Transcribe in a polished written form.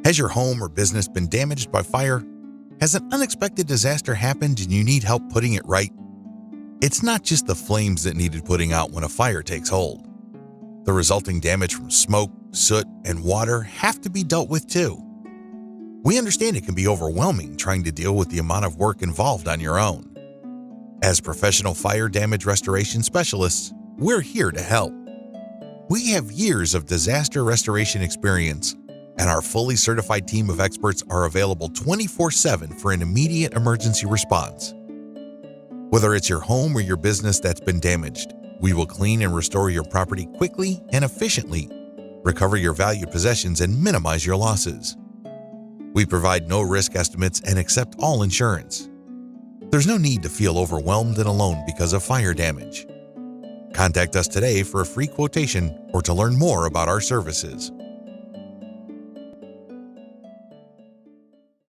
Has your home or business been damaged by fire? Has an unexpected disaster happened and you need help putting it right? It's not just the flames that needed putting out when a fire takes hold. The resulting damage from smoke, soot, and water have to be dealt with too. We understand it can be overwhelming trying to deal with the amount of work involved on your own. As professional fire damage restoration specialists, we're here to help. We have years of disaster restoration experience, and our fully certified team of experts are available 24/7 for an immediate emergency response. Whether it's your home or your business that's been damaged, we will clean and restore your property quickly and efficiently, recover your valued possessions, and minimize your losses. We provide no-risk estimates and accept all insurance. There's no need to feel overwhelmed and alone because of fire damage. Contact us today for a free quotation or to learn more about our services.